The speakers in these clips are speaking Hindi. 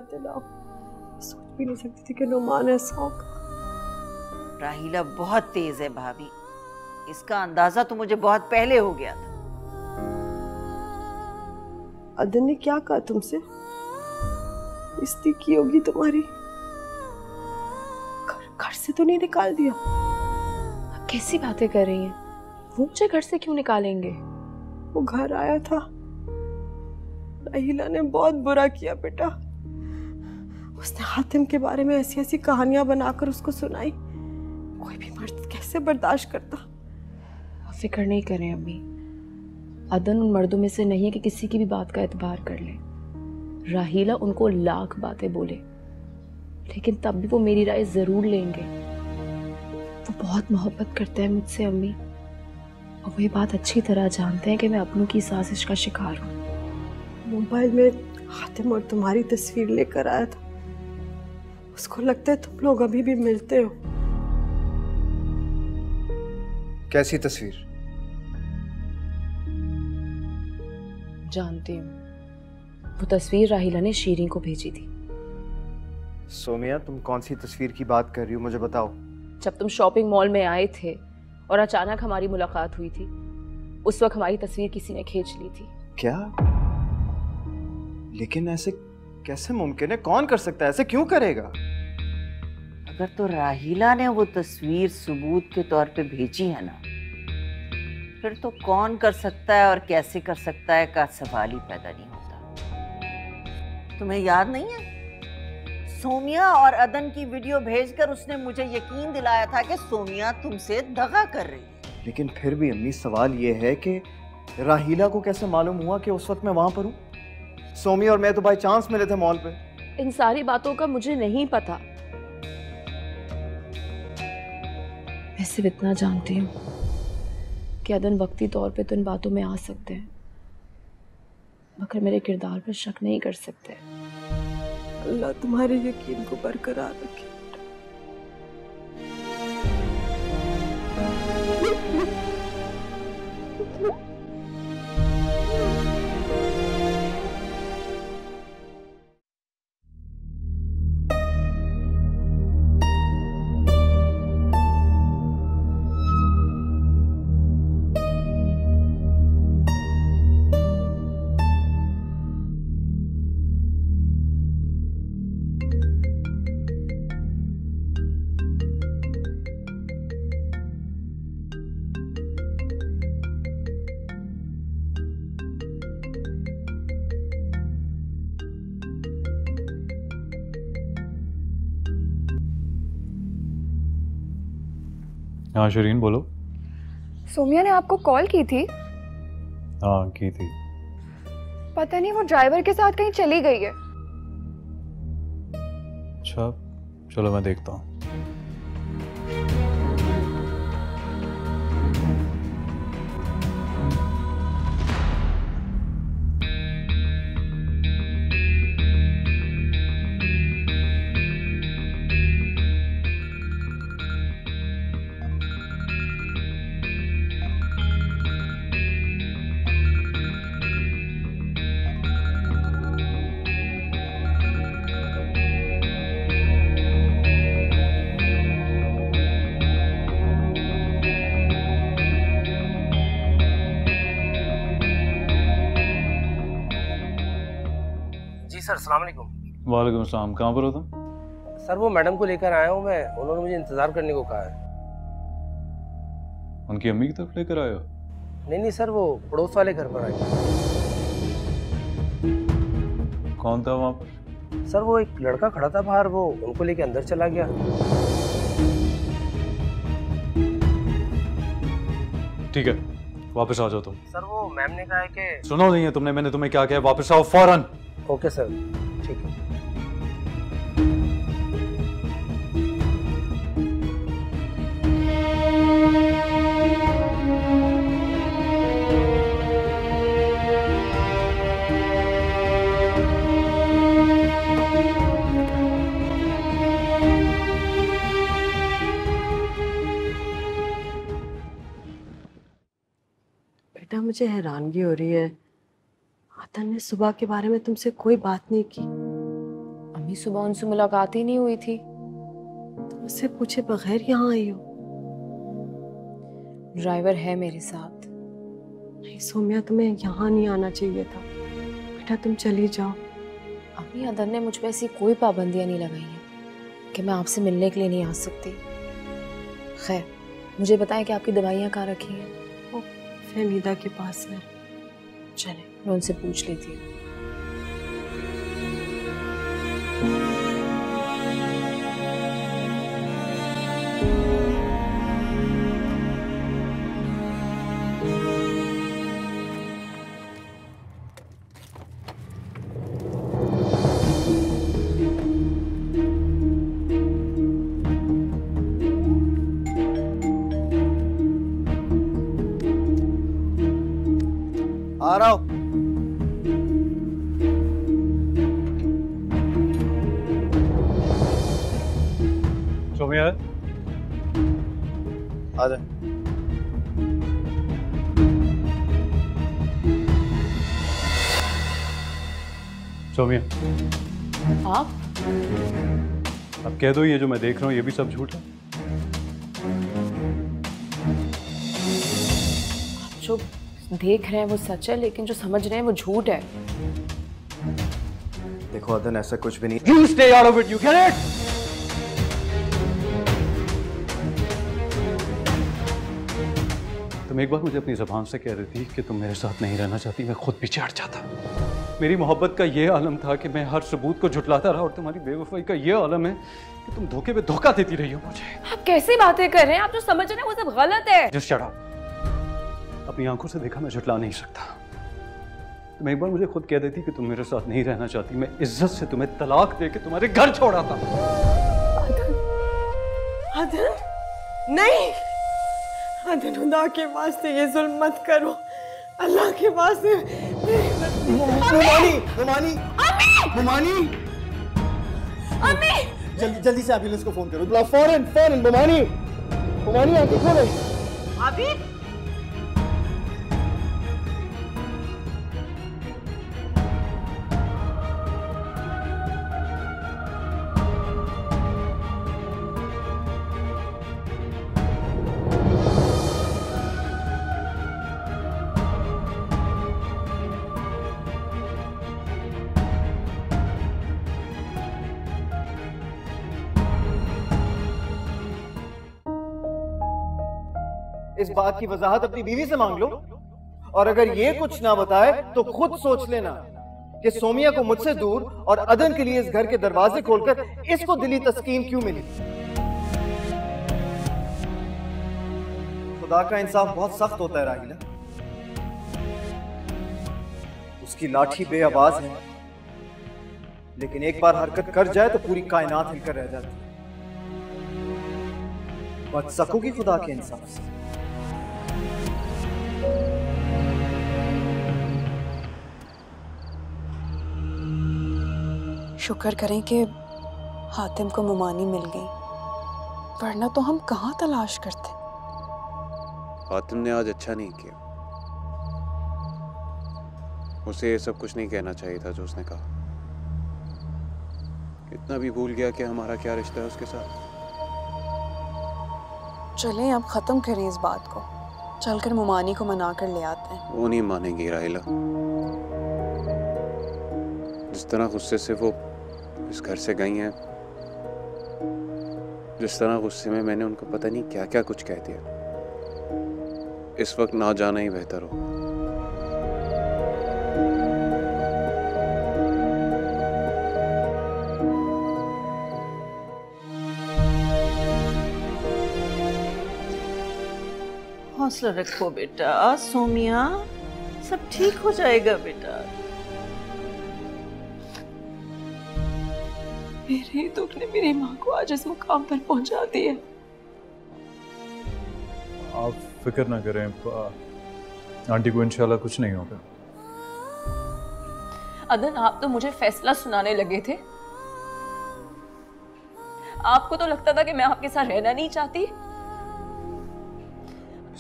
याद दिलाओ। सोच भी नहीं सकती थी कि नुमान ऐसा होगा। राहीला बहुत तेज है भाभी, इसका अंदाजा तो मुझे बहुत पहले हो गया था। अदन ने क्या कहा तुमसे? बेइज्जती की होगी तुम्हारी। घर से तो नहीं निकाल दिया? आप कैसी बातें कर रही हैं? वो मुझे घर से क्यों निकालेंगे? वो घर आया था, राहीला ने बहुत बुरा किया बेटा। उसने हातिम के बारे में ऐसी ऐसी कहानियां बनाकर उसको सुनाई। कोई भी मर्द कैसे बर्दाश्त करता। आप फिक्र नहीं करें अम्मी, अदन उन मर्दों में से नहीं है कि किसी की भी बात का एतबार कर ले। राहीला उनको लाख बातें बोले, लेकिन तब भी वो मेरी राय जरूर लेंगे। वो बहुत मोहब्बत करते हैं मुझसे अम्मी, और वो ये बात अच्छी तरह जानते हैं कि मैं अपनों की साजिश का शिकार हूँ। मोबाइल में हातिम और तुम्हारी तस्वीर लेकर आया था। उसको लगता है तुम लोग अभी भी मिलते हो। कैसी तस्वीर? जानती हूँ, वो तस्वीर राहीला ने शीरीन को भेजी थी। सोमिया, तुम कौन सी तस्वीर की बात कर रही हो, मुझे बताओ। जब तुम शॉपिंग मॉल में आए थे और अचानक हमारी मुलाकात हुई थी, उस वक्त हमारी तस्वीर किसी ने खींच ली थी। क्या? लेकिन ऐसे कैसे मुमकिन है? कौन कर सकता है? ऐसे क्यों करेगा? अगर तो राहीला ने वो तस्वीर सबूत के तौर पे भेजी है ना, फिर तो कौन कर सकता है और कैसे कर सकता है का सवाल ही पैदा नहीं होता। तुम्हें याद नहीं है, सोमिया और अदन की वीडियो भेजकर उसने मुझे यकीन दिलाया था कि सोमिया तुमसे दगा कर रही है। लेकिन फिर भी अम्मी, सवाल ये है कि राहीला को कैसे मालूम हुआ कि उस वक्त मैं वहां पर हूँ? सोमिया और मैं तो बाय चांस मिले थे मॉल पे। इन सारी बातों का मुझे नहीं पता। मैं सिर्फ इतना जानती हूँ कि अदन वक्ती तौर पे तो इन बातों में आ सकते हैं, मगर मेरे किरदार पर शक नहीं कर सकते। अल्लाह तुम्हारे यकीन को बरकरार रखे। हाँ शीरीन, बोलो। सोमिया ने आपको कॉल की थी? हाँ की थी। पता नहीं वो ड्राइवर के साथ कहीं चली गई है। अच्छा, चलो मैं देखता हूँ। सर अस्सलाम वालेकुम। वालेकुम अस्सलाम। कहाँ पर हो तुम? सर वो मैडम को लेकर आया हूँ मैं, उन्होंने मुझे इंतजार करने को कहा है। उनकी अम्मी की तरफ लेकर आए हो? नहीं सर, वो पड़ोस वाले घर पर आए। कौन था वहाँ पर? सर वो एक लड़का खड़ा था बाहर, वो उनको लेके अंदर चला गया। ठीक है, वापस आ जाओ तुम। सर वो मैम ने कहा है कि सुनो नहीं है तुमने, मैंने तुम्हें क्या कहा? वापस आओ फौरन। ओके सर, ठीक है। बेटा मुझे हैरानगी हो रही है, अदन ने सुबह के बारे में तुमसे कोई बात नहीं की। अम्मी सुबह उनसे मुलाकात ही नहीं हुई थी। मुझसे पूछे बगैर यहाँ आई हो? ड्राइवर है मेरे साथ। नहीं सोम्या, तुम्हें यहाँ नहीं आना चाहिए था बेटा, तुम चली जाओ। अम्मी अदन ने मुझ पे ऐसी कोई पाबंदियां नहीं लगाई हैं कि मैं आपसे मिलने के लिए नहीं आ सकती। खैर मुझे बताएं कि आपकी दवाइयाँ कहाँ रखी हैं? वो फहमीदा के पास है। चले मैं उनसे पूछ लेती हूँ। आ रहा हूं। सोमिया, आ जा। सोमिया, आप अब कह दो ये जो मैं देख रहा हूँ ये भी सब झूठ है। आप जो देख रहे हैं वो सच है, लेकिन जो समझ रहे हैं वो झूठ है। देखो अदन, ऐसा कुछ भी नहीं। You stay out of it, you get it? तुम एक बार मुझे अपनी ज़बान से कह रही थी कि तुम मेरे साथ नहीं रहना चाहती, मैं खुद पीछे हट जाता। मेरी मोहब्बत का ये आलम था कि मैं हर सबूत को झुटलाता रहा, और तुम्हारी बेवफाई का ये आलम है कि तुम धोखे पे धोखा देती रही हो मुझे। आप कैसी बातें कर रहे हैं? आप जो समझ रहे हैं वो सब गलत है। Just shut up. अपनी आंखों से देखा मैं झुटला नहीं सकता। तुम एक बार मुझे खुद कह देती कि तुम मेरे साथ नहीं रहना चाहती, मैं इज्जत से तुम्हें तलाक दे के तुम्हारे घर छोड़ाता। अदन, नहीं अदन, खुदा के वास्ते ये जुल्म मत करो, अल्लाह के वास्ते। मुमानी, मुमानी, मुमानी, अम्मी, जल्दी जल्दी से एम्बुलेंस को फोन करो। बुलाओ फौरन फौरन। मुमानी, मुमानी आंखें खोलो। अभी इस बात की वजाहत अपनी बीवी से मांग लो, और अगर ये कुछ ना बताए तो खुद सोच लेना कि सोमिया को मुझसे दूर और अदन के लिए इस घर के दरवाजे खोलकर इसको दिली तस्कीन क्यों मिली। खुदा का इंसाफ बहुत सख्त होता है राहिला। उसकी लाठी बेआवाज है, लेकिन एक बार हरकत कर जाए तो पूरी कायनात हिलकर रह जाती है। बच सकोगी खुदा के इंसाफ से। शुक्र करें कि हातिम को मुमानी मिल गई, वरना तो हम कहाँ तलाश करते। हातिम ने आज अच्छा नहीं किया। उसे ये सब कुछ नहीं कहना चाहिए था जो उसने कहा। इतना भी भूल गया कि हमारा क्या रिश्ता है उसके साथ। चलें अब खत्म करें इस बात को, चलकर मुमानी को मना कर ले आते हैं। वो नहीं मानेंगी राहिला। जिस तरह गुस्से से वो इस घर से गई हैं, जिस तरह गुस्से में मैंने उनको पता नहीं क्या क्या कुछ कह दिया, इस वक्त ना जाना ही बेहतर हो। हौसला रखो बेटा, सोमिया, सब ठीक हो जाएगा बेटा। मेरे ही दुख ने मेरी माँ को आज इस मुकाम पर पहुंचा दिया। आप फिक्र ना करें, आंटी को इंशाल्लाह कुछ नहीं होगा। अदन, आप तो मुझे फैसला सुनाने लगे थे। आपको तो लगता था कि मैं आपके साथ रहना नहीं चाहती।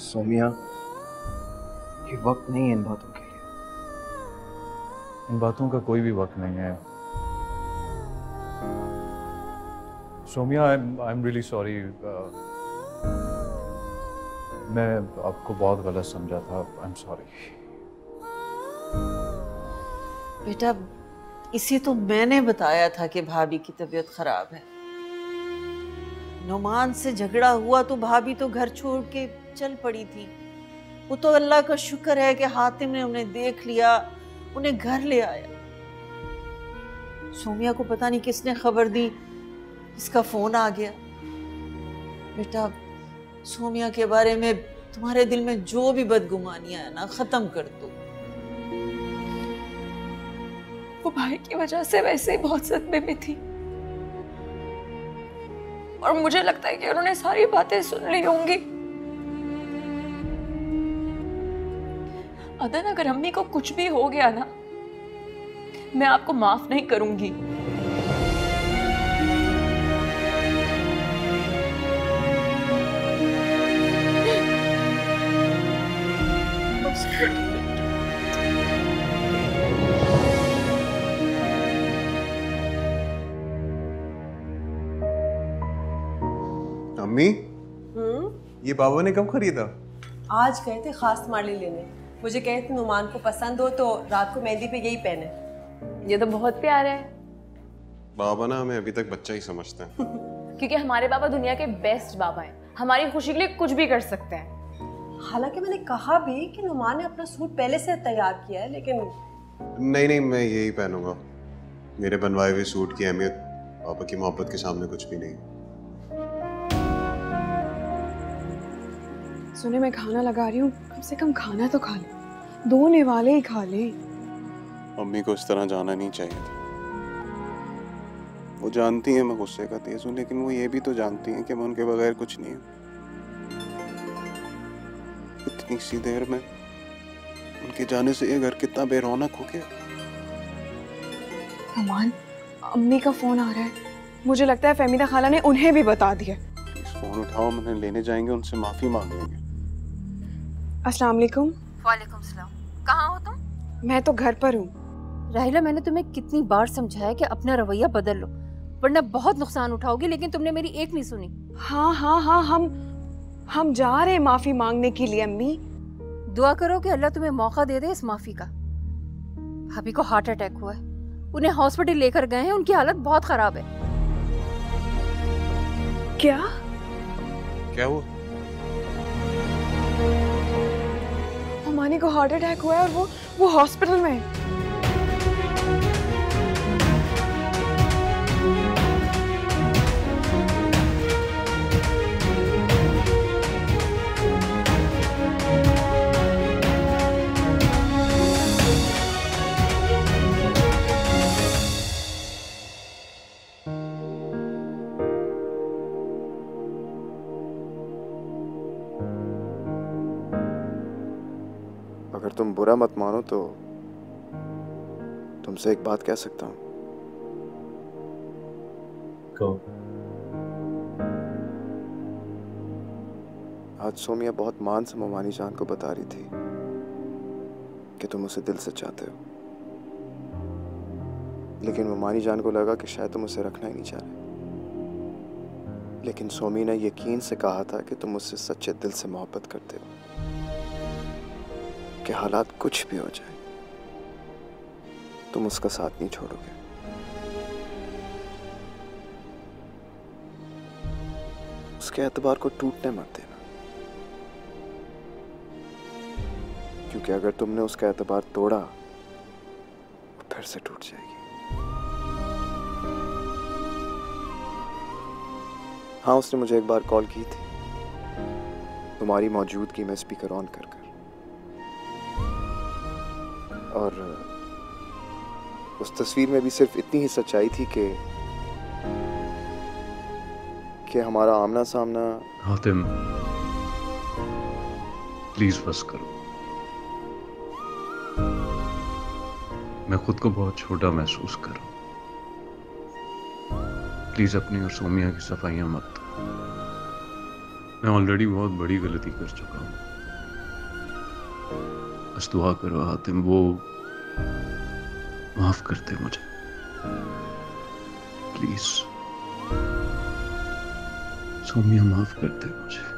सोमिया, ये वक्त नहीं है इन बातों के लिए। इन बातों का कोई भी वक्त नहीं है। सोमिया, आई एम रियली सॉरी। मैं आपको बहुत गलत समझा था। I am sorry. बेटा, इसे तो मैंने बताया था कि भाभी की तबीयत खराब है। नुमान से झगड़ा हुआ तो भाभी तो घर छोड़ के चल पड़ी थी। वो तो अल्लाह का शुक्र है कि हातिम ने उन्हें देख लिया, उन्हें घर ले आया। सोमिया को पता नहीं किसने खबर दी, इसका फोन आ गया। बेटा, सोमिया के बारे में तुम्हारे दिल में जो भी बदगुमानियां है ना, खत्म कर दो। वो भाई की वजह से वैसे ही बहुत सदमे में थी और मुझे लगता है कि उन्होंने सारी बातें सुन ली होंगी। अदन, अगर अम्मी को कुछ भी हो गया ना, मैं आपको माफ नहीं करूंगी। अम्मी, ये बाबा ने कब खरीदा? आज गए थे खास माली लेने। मुझे कहे थे नुमान को पसंद हो तो रात को मेहंदी पे यही पहने। ये तो बहुत प्यारा है। बाबा ना हमें अभी तक बच्चा ही समझते हैं। क्योंकि हमारे बाबा दुनिया के बेस्ट बाबा हैं, हमारी खुशी के लिए कुछ भी कर सकते हैं। हालांकि मैंने कहा भी कि नुमान ने अपना सूट पहले से तैयार किया है, लेकिन नहीं, मैं यही पहनूंगा। मेरे बनवाए हुए सूट की अहमियत पापा की मोहब्बत के सामने कुछ भी नहीं। सुने, मैं खाना लगा रही हूँ, कम से कम खाना तो खा ले। 2 निवाले ही खा ले। अम्मी को इस तरह जाना नहीं चाहिए था। वो जानती है मैं गुस्से का तेज हूँ, लेकिन वो ये भी तो जानती हैं कि मैं उनके बगैर कुछ नहीं हूँ। इतनी सी देर में उनके जाने से ये घर कितना बेरौनक हो गया। अमान, अम्मी का फोन आ रहा है। मुझे लगता है फहमीदा खाला ने उन्हें भी बता दिया। प्लीज फोन उठाओ, मैंने लेने जाएंगे, उनसे माफी मांग लेंगे। अस्सलाम वालेकुम। वालेकुम सलाम। कहाँ हो तुम? मैं तो घर पर हूँ। राहिला, मैंने तुम्हें कितनी बार समझाया कि अपना रवैया बदल लो, वरना बहुत नुकसान उठाओगे, लेकिन तुमने मेरी एक नहीं सुनी। हाँ, हम जा रहे हैं माफी मांगने के लिए। अम्मी, दुआ करो कि अल्लाह तुम्हें मौका दे दे इस माफी का। भाभी को हार्ट अटैक हुआ है, उन्हें हॉस्पिटल लेकर गए हैं, उनकी हालत बहुत खराब है। क्या हुआ? अमानी को हार्ट अटैक हुआ है और वो हॉस्पिटल में है। अगर तुम बुरा मत मानो तो तुमसे एक बात कह सकता हूँ। आज सोमिया बहुत मान से मोमानी जान को बता रही थी कि तुम उसे दिल से चाहते हो, लेकिन मोमानी जान को लगा कि शायद तुम उसे रखना ही नहीं चाह रहे। लेकिन सोमी ने यकीन से कहा था कि तुम उससे सच्चे दिल से मोहब्बत करते हो, कि हालात कुछ भी हो जाए तुम उसका साथ नहीं छोड़ोगे। उसके एतबार को टूटने मत देना, क्योंकि अगर तुमने उसका एतबार तोड़ा वो फिर से टूट जाएगी। हाँ, उसने मुझे एक बार कॉल की थी, तुम्हारी मौजूदगी में स्पीकर ऑन कर और उस तस्वीर में भी सिर्फ इतनी ही सच्चाई थी कि हमारा आमना सामना। हातिम, प्लीज बस करो। मैं खुद को बहुत छोटा महसूस कर रहा हूं। प्लीज अपनी और सोमिया की सफाइयां मत दो। मैं ऑलरेडी बहुत बड़ी गलती कर चुका हूं। बस दुआ करो हातिम, वो माफ करते मुझे, प्लीज। सोमिया माफ कर दे मुझे।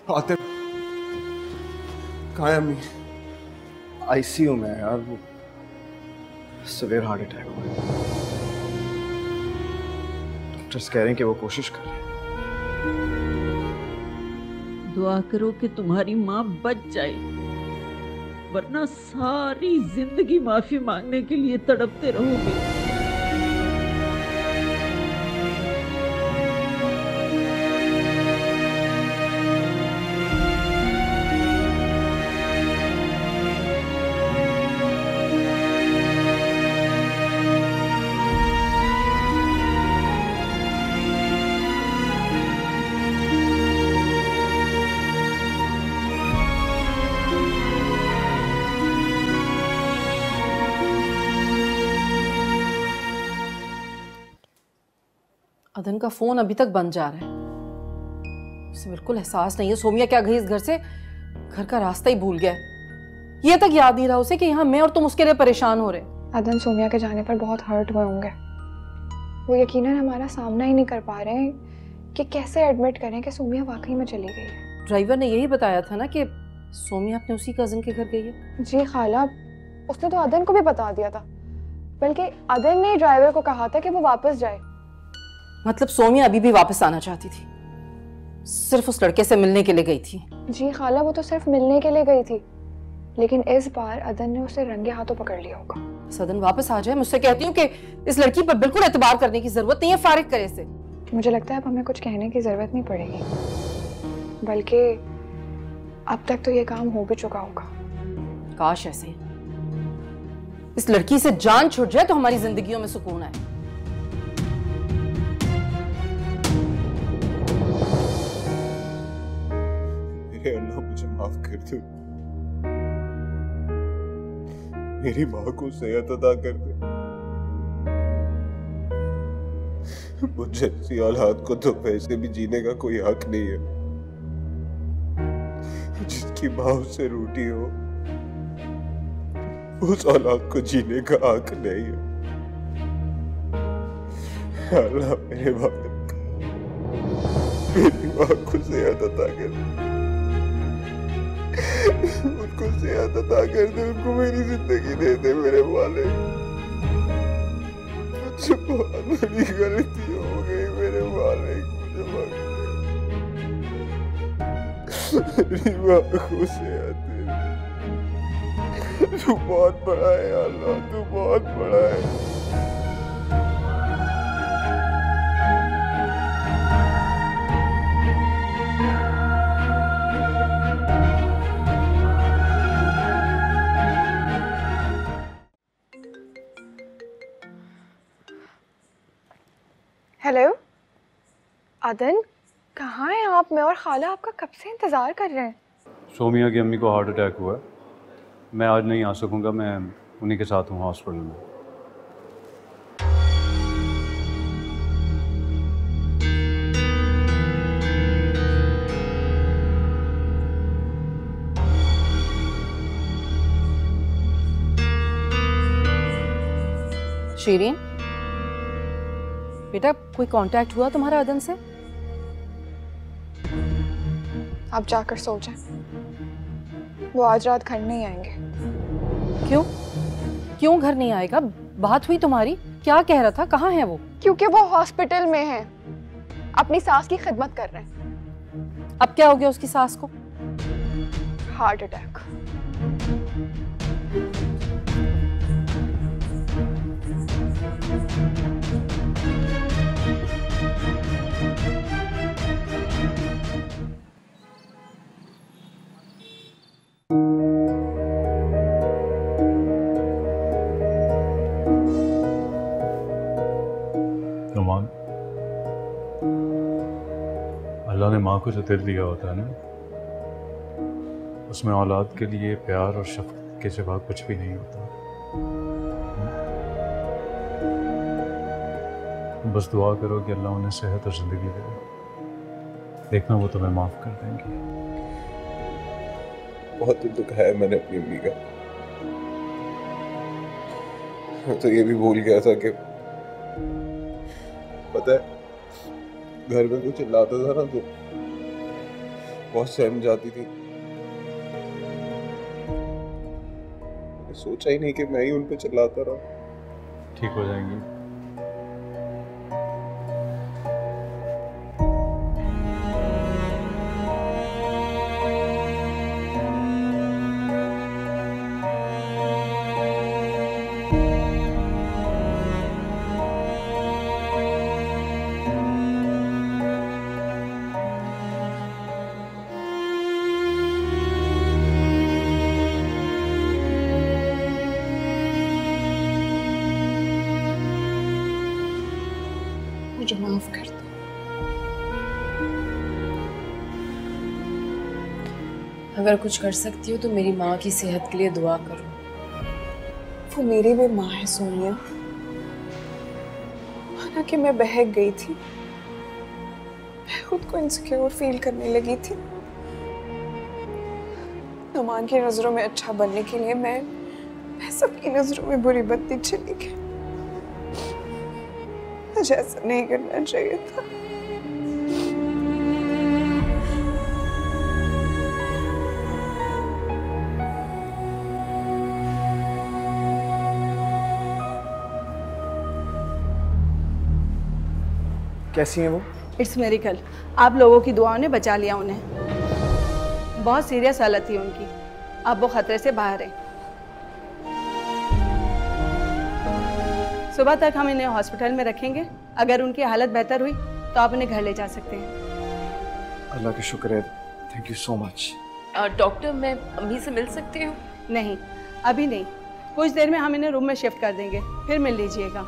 आतिफ कहाँ है अम्मी? आईसीयू में है यार, वो सिवियर हार्ट अटैक हुआ है। डॉक्टर्स कह रहे हैं कि वो कोशिश कर रहे हैं। दुआ करो कि तुम्हारी माँ बच जाए, वरना सारी जिंदगी माफी मांगने के लिए तड़पते रहोगे। अदन का फोन अभी तक बंद जा रहा है। उसे बिल्कुल एहसास नहीं है सोमिया क्या गई इस घर से, घर का रास्ता ही भूल गया है। ये तक याद नहीं रहा उसे कि यहाँ मैं और तुम उसके लिए परेशान हो रहे। अदन सोमिया के जाने पर बहुत हर्ट हुए होंगे। वो यकीनन हमारा सामना ही नहीं कर पा रहे हैं कि कैसे एडमिट करें कि सोमिया वाकई में चली गई है। ड्राइवर ने यही बताया था ना कि सोमिया अपने उसी कजिन के घर गई है। जी खाला, उसने तो अदन को भी बता दिया था, बल्कि अदन ने ड्राइवर को कहा था कि वो वापस जाए। मतलब सोमिया अभी भी वापस आना चाहती थी, सिर्फ उस लड़के से मिलने के लिए गई थी। जी खाला, वो तो सिर्फ मिलने के लिए गई थी, लेकिन इस बार अदन ने उसे रंगे हाथों पकड़ लिया होगा। अदन वापस आ जाए, मुझसे कहती हूँ कि इस लड़की पर बिल्कुल एतबार करने की जरूरत नहीं है, फारिग करे इसे। मुझे लगता है अब हमें कुछ कहने की जरूरत नहीं पड़ेगी, बल्कि अब तक तो ये काम हो भी चुका होगा। काश ऐसे इस लड़की से जान छूट जाए तो हमारी जिंदगियों में सुकून आए। अल्लाह मुझे माफ कर दो, मेरी माँ को सेहत अता कर दे। मुझे ऐसी औलाद को तो वैसे भी जीने का कोई हक नहीं है। जिसकी माँ उससे रूठी हो, उस औलाद को जीने का हक नहीं है। अल्लाह मेरी माँ को सेहत अता कर दे, उनको सेहत अता कर दे, उनको मेरी जिंदगी दे दे मेरे वाले। मुझसे बहुत बड़ी गलती हो गई मेरे वाले, मुझे माफ कर। मेरी माँ को सेहत दे। तू बहुत बड़ा है अल्लाह, तू बहुत बड़ा है। हेलो अदन, कहाँ हैं आप? मैं और खाला आपका कब से इंतज़ार कर रहे हैं। सोमिया की अम्मी को हार्ट अटैक हुआ है, मैं आज नहीं आ सकूंगा, मैं उन्हीं के साथ हूँ हॉस्पिटल में। शीरीन बेटा, कोई कांटेक्ट हुआ तुम्हारा अदन से? आप जाकर सो जाएं, वो आज रात घर नहीं आएंगे। क्यों क्यों घर नहीं आएगा? बात हुई तुम्हारी, क्या कह रहा था, कहाँ है वो? क्योंकि वो हॉस्पिटल में है, अपनी सास की खिदमत कर रहे हैं। अब क्या हो गया उसकी सास को? Heart attack. अल्लाह ने माँ को जो दिल दिया होता है ना, उसमें औलाद के लिए प्यार और शफ़क़त के सिवा कुछ भी नहीं होता। बस दुआ करो कि अल्लाह उन्हें सेहत और ज़िंदगी दे, देखना वो तुम्हें माफ़ कर देंगी। बहुत दुख है मैंने अपनी अम्मी का। मैं तो ये भी भूल गया था कि पता है घर में कुछ चिल्लाता था ना तो बहुत सहम जाती थी। मैंने सोचा ही नहीं कि मैं ही उन पे चिल्लाता रहा। ठीक हो जाएंगी। मुझे माफ कर दो। अगर कुछ कर सकती हो तो मेरी माँ की सेहत के लिए दुआ करो। वो मेरी भी माँ है सोनिया। हालांकि मैं बहक गई थी, मैं खुद को इनसिक्योर फील करने लगी थी। नमान की नजरों में अच्छा बनने के लिए मैं सबकी नजरों में बुरी बनती चली गई। मुझे ऐसा नहीं करना चाहिए था। कैसी हैं वो? इट्स मेरिकल। आप लोगों की दुआओं ने बचा लिया उन्हें। बहुत सीरियस हालत थी उनकी, अब वो खतरे से बाहर है। सुबह तक हम इन्हें हॉस्पिटल में रखेंगे। अगर उनकी हालत बेहतर हुई तो आप उन्हें घर ले जा सकते हैं। अल्लाह का शुक्र है, thank you so much. Doctor, मैं अम्मी से मिल सकती हूँ? नहीं, अभी नहीं। कुछ देर में हम इन्हें रूम में शिफ्ट कर देंगे, फिर मिल लीजिएगा।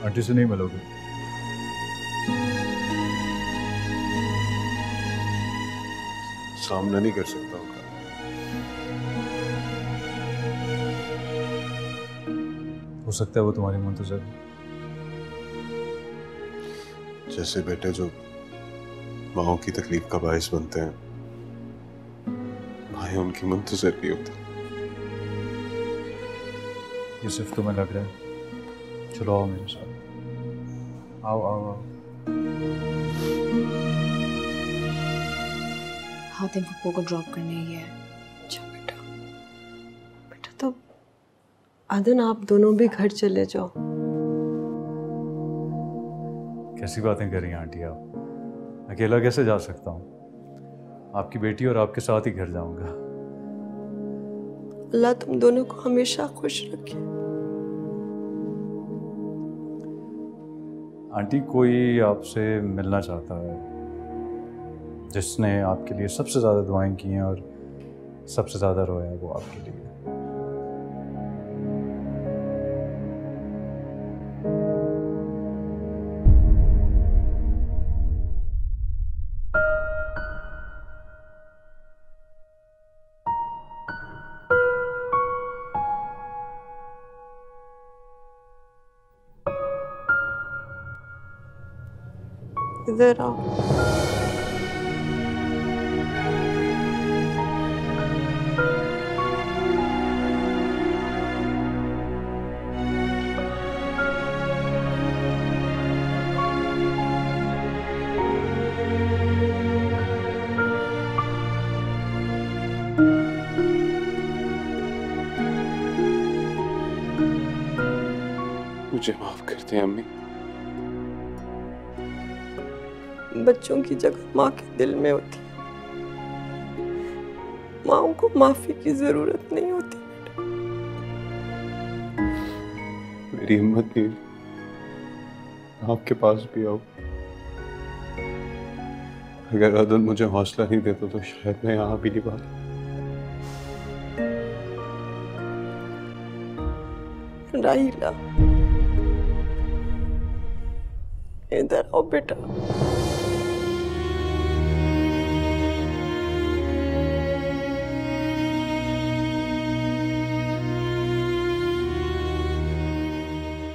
आंटी से नहीं मिलोगे? सामना नहीं कर सकता उनका। हो सकता है वो तुम्हारी मुंतजर है। जैसे बेटे जो माओ की तकलीफ का बायस बनते हैं, भाई उनकी मुंतजर नहीं होती। ये सिर्फ तुम्हें लग रहा है। चलो आओ मेरे साथ। आओ आओ आओ। हातिम पप्पू को ड्रॉप करने ही है। अच्छा बेटा, बेटा तो अदन आप दोनों भी घर चले जाओ। कैसी बातें कर रही हैं आंटी आप? अकेला कैसे जा सकता हूँ? आपकी बेटी और आपके साथ ही घर जाऊंगा। अल्लाह तुम दोनों को हमेशा खुश रखे। आंटी, कोई आपसे मिलना चाहता है जिसने आपके लिए सबसे ज़्यादा दुआएं की हैं और सबसे ज़्यादा रोया है, वो आपके लिए। इधर आओ। मुझे माफ कर दें अम्मी। बच्चों की जगह माँ के दिल में होती है। माँ को माफी की जरूरत नहीं होती। मेरी हिम्मत नहीं आपके पास भी आओ। अगर अदन मुझे हौसला नहीं देता तो शायद मैं यहाँ भी नहीं पाता। राहिला, इधर आओ बेटा।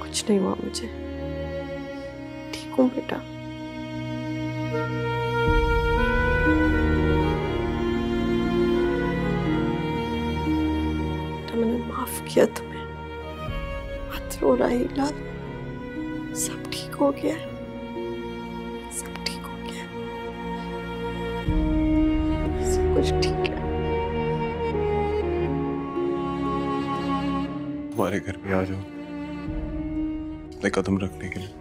कुछ नहीं हुआ मुझे, ठीक हूँ बेटा। तो मैंने माफ किया तुम्हें। मत रो राहिला, सब ठीक हो गया, सब ठीक हो गया, सब कुछ ठीक है। हमारे घर भी आ जाओ अपने कदम रखने के लिए।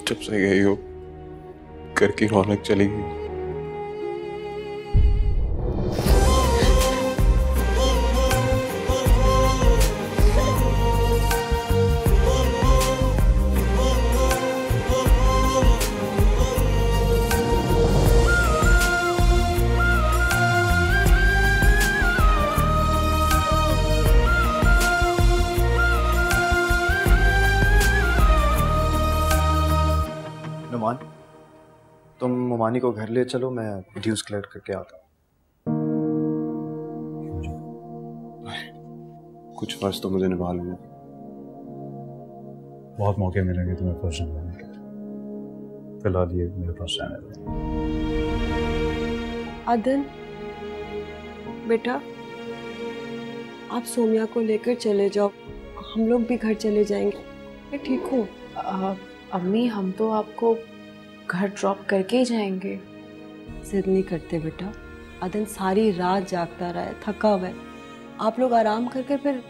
जब से गई हो घर की रौनक चली गई। नुमान, तुम मुमानी को घर ले चलो, मैं ड्यूज कलेक्ट करके आता हूँ। कुछ फर्ज तो मुझे निभा लेना। बहुत मौके मिलेंगे तुम्हें फर्ज निभाने के, फिलहाल ये मेरे पास रहने दो। अदन बेटा, आप सोमिया को लेकर चले जाओ, हम लोग भी घर चले जाएंगे। मैं ठीक हूँ। अम्मी, हम तो आपको घर ड्रॉप करके ही जाएंगे। जिद नहीं करते बेटा। अदन सारी रात जागता रहा है, थका हुआ है। आप लोग आराम करके फिर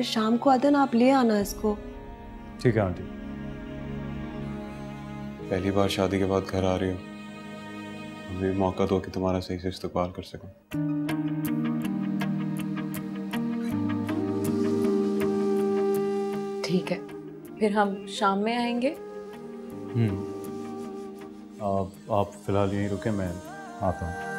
शाम को अदन आप ले आना इसको। ठीक है आंटी। पहली बार शादी के बाद घर आ रही हो, मुझे मौका दो कि तुम्हारा सही से इस्तकबाल कर सकूं। ठीक है, फिर हम शाम में आएंगे। आप फिलहाल यहीं रुके, मैं आता हूँ।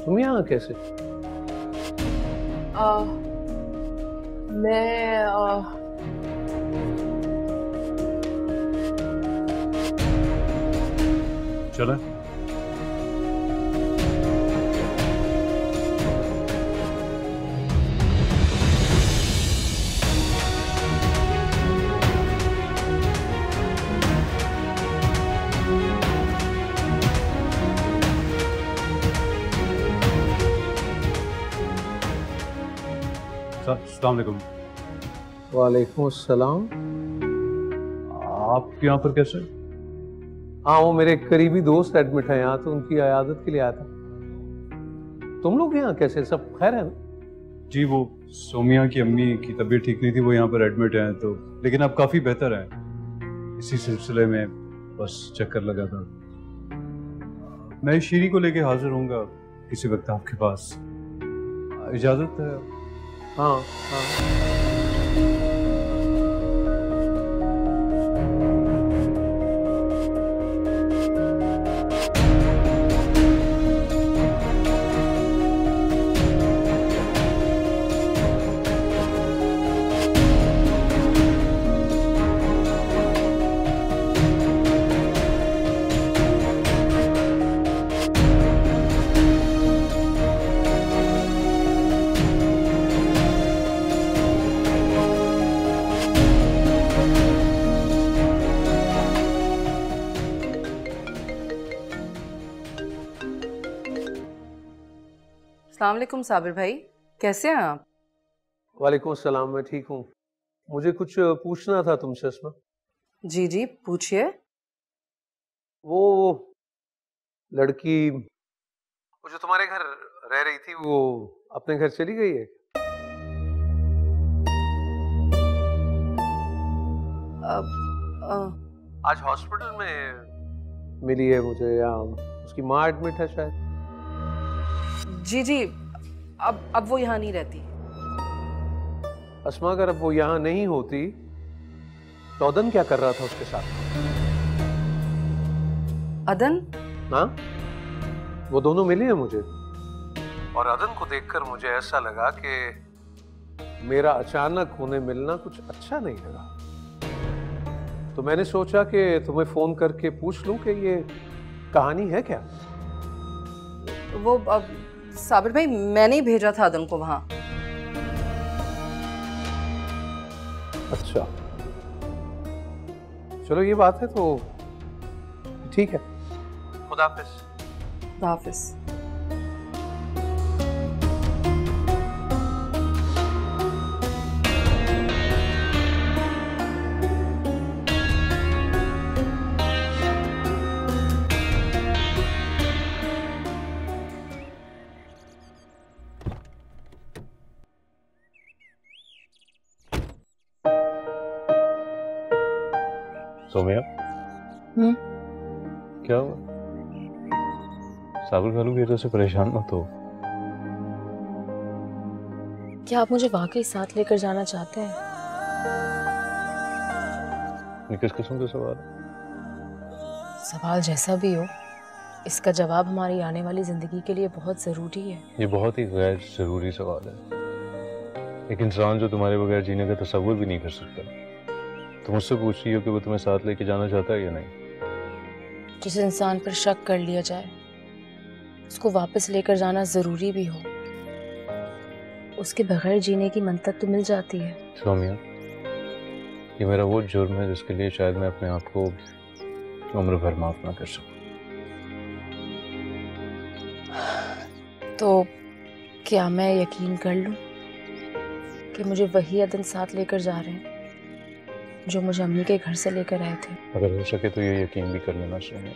तुम यहाँ कैसे? मैं चला। अस्सलाम वालेकुम। वालेकुम अस्सलाम। आप यहाँ पर कैसे? हाँ, वो मेरे करीबी दोस्त एडमिट है यहाँ, तो उनकी इयादत के लिए आया था। तुम लोग यहाँ कैसे, सब खैर है ना? जी, वो सोमिया की अम्मी की तबीयत ठीक नहीं थी, वो यहाँ पर एडमिट हैं, तो लेकिन अब काफ़ी बेहतर हैं। इसी सिलसिले में बस चक्कर लगा था। मैं शीरी को लेके हाजिर होऊंगा किसी वक्त आपके पास, इजाज़त है? हाँ हाँ। अस्सलाम वालेकुम साबिर भाई, कैसे हैं आप? वालेकुम अस्सलाम, मैं ठीक हूँ। मुझे कुछ पूछना था तुमसे अस्मा। जी जी पूछिए। वो लड़की वो जो तुम्हारे घर रह रही थी वो अपने घर चली गई है? आज हॉस्पिटल में मिली है मुझे, या उसकी माँ एडमिट है शायद। जी जी, अब वो यहाँ नहीं रहती। अस्मा, अगर अब वो यहाँ नहीं होती तो अदन क्या कर रहा था उसके साथ? अदन? हाँ, वो दोनों मिले हैं मुझे, और अदन को देखकर मुझे ऐसा लगा कि मेरा अचानक उन्हें मिलना कुछ अच्छा नहीं लगा। तो मैंने सोचा कि तुम्हें फोन करके पूछ लूं कि ये कहानी है क्या। वो साबिर भाई, मैंने ही भेजा था अदन को वहां। अच्छा, चलो ये बात है तो ठीक है। खुदा हाफिज। खुदा हाफिज। सोमिया, क्या हुआ? साबिर खालू की वजह से परेशान मत हो। क्या आप मुझे वाकई साथ लेकर जाना चाहते हैं? ये किस किस्म का सवाल है? सवाल जैसा भी हो, इसका जवाब हमारी आने वाली जिंदगी के लिए बहुत जरूरी है। ये बहुत ही गैर जरूरी सवाल है। एक इंसान जो तुम्हारे बगैर जीने का तस्वुर भी नहीं कर सकता, तुम मुझसे पूछ रही हो कि वो तुम्हें साथ लेके जाना चाहता है या नहीं? जिस इंसान पर शक कर लिया जाए, उसको वापस लेकर जाना जरूरी भी हो, उसके बगैर जीने की मंतक तो मिल जाती है। सोमिया, ये मेरा वो जुर्म है जिसके लिए शायद मैं अपने आप को उम्र भर माफ ना कर सकूं। तो क्या मैं यकीन कर लूं कि मुझे वही अदन साथ लेकर जा रहे हैं जो मुझे अम्मी के घर से लेकर आए थे? अगर हो सके तो ये यकीन भी कर लेना चाहिए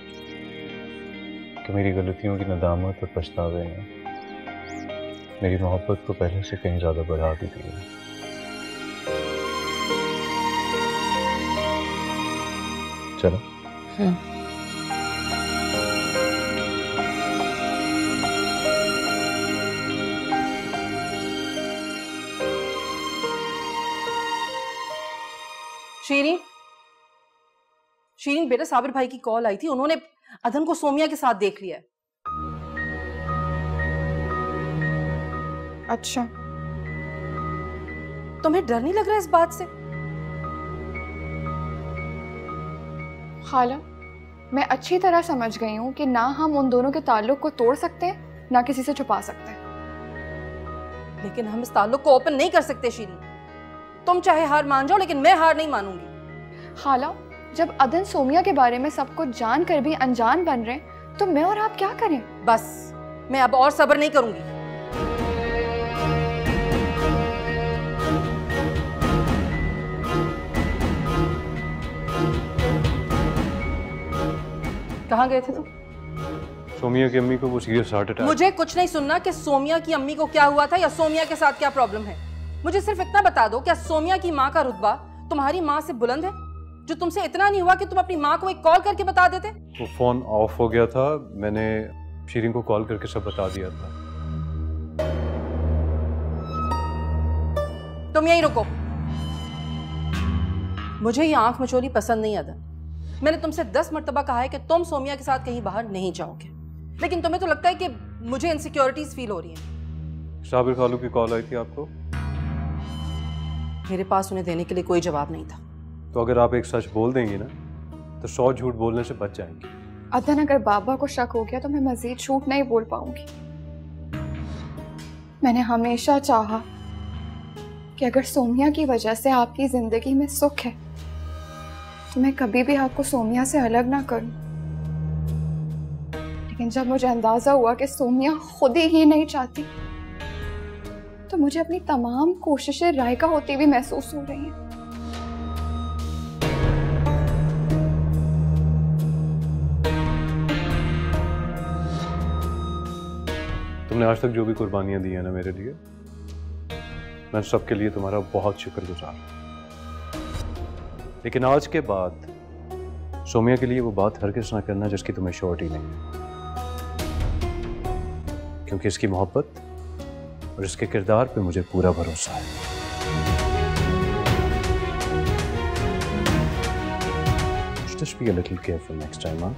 कि मेरी गलतियों की नदामत और पछतावे ने मेरी मोहब्बत को पहले से कहीं ज्यादा बढ़ा दी थी। चलो। शीरीन, शीरीन बेटा, साबिर भाई की कॉल आई थी, उन्होंने अदन को सोमिया के साथ देख लिया है। अच्छा, तुम्हें डर नहीं लग रहा है इस बात से? खाला, मैं अच्छी तरह समझ गई हूँ कि ना हम उन दोनों के ताल्लुक को तोड़ सकते हैं, ना किसी से छुपा सकते हैं। लेकिन हम इस ताल्लुक को ओपन नहीं कर सकते शीरीन। तुम चाहे हार मान जाओ, लेकिन मैं हार नहीं मानूंगी। खाला, जब अदन सोमिया के बारे में सब कुछ जान कर भी अनजान बन रहे हैं, तो मैं और आप क्या करें? बस, मैं अब और सब्र नहीं करूंगी। कहाँ गए थे तुम? सोमिया की अम्मी को वो सीरियस हार्ट अटैक। मुझे कुछ नहीं सुनना कि सोमिया की अम्मी को क्या हुआ था या सोमिया के साथ क्या प्रॉब्लम है। मुझे सिर्फ इतना बता दो, क्या सोमिया की माँ का रुतबा तुम्हारी माँ से बुलंद है, जो तुमसे इतना नहीं हुआ कि तुम अपनी माँ को एक कॉल करके बता देते? वो फोन ऑफ हो गया था, मैंने शीरीन को कॉल करके सब बता दिया था। तुम यहीं रुको, मुझे ये आंख मचोली पसंद नहीं आता। मैंने तुमसे 10 मर्तबा कहा है कि तुम सोमिया के साथ कहीं बाहर नहीं जाओगे, लेकिन तुम्हें तो लगता है कि मुझे इनसिक्योरिटीज फील हो रही हैं। साबिर खालू की कॉल आई थी आपको? मेरे पास उन्हें देने के लिए कोई जवाब नहीं था। तो अगर आप एक सच बोल देंगी ना, तो 100 झूठ बोलने से बच जाएंगे। अदन, अगर बाबा को शक हो गया तो मैं मजीद झूठ नहीं बोल पाऊंगी। मैंने हमेशा चाहा कि अगर सोमिया की वजह से आपकी जिंदगी में सुख है, तो मैं कभी भी आपको सोमिया से अलग ना करूं। लेकिन जब मुझे अंदाजा हुआ कि सोमिया खुद ही नहीं चाहती, तो मुझे अपनी तमाम कोशिशें रायका होती हुई महसूस हो रही हैं। तुमने आज तक जो भी कुर्बानियां दी हैं ना मेरे लिए, मैं सबके लिए तुम्हारा बहुत शुक्रगुजार हूं। लेकिन आज के बाद सोमिया के लिए वो बात हरगिज़ ना करना जिसकी तुम्हें श्योरिटी नहीं है, क्योंकि इसकी मोहब्बत और इसके किरदार पे मुझे पूरा भरोसा है। Just be a little careful next time, हाँ?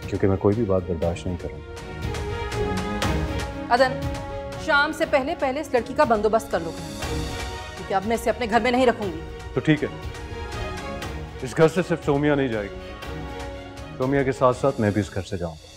क्योंकि मैं कोई भी बात बर्दाश्त नहीं करूंगा। अदन, शाम से पहले पहले इस लड़की का बंदोबस्त कर लो, क्योंकि अब मैं इसे अपने घर में नहीं रखूंगी। तो ठीक है, इस घर से सिर्फ सोमिया नहीं जाएगी, सोमिया के साथ साथ मैं भी इस घर से जाऊंगा।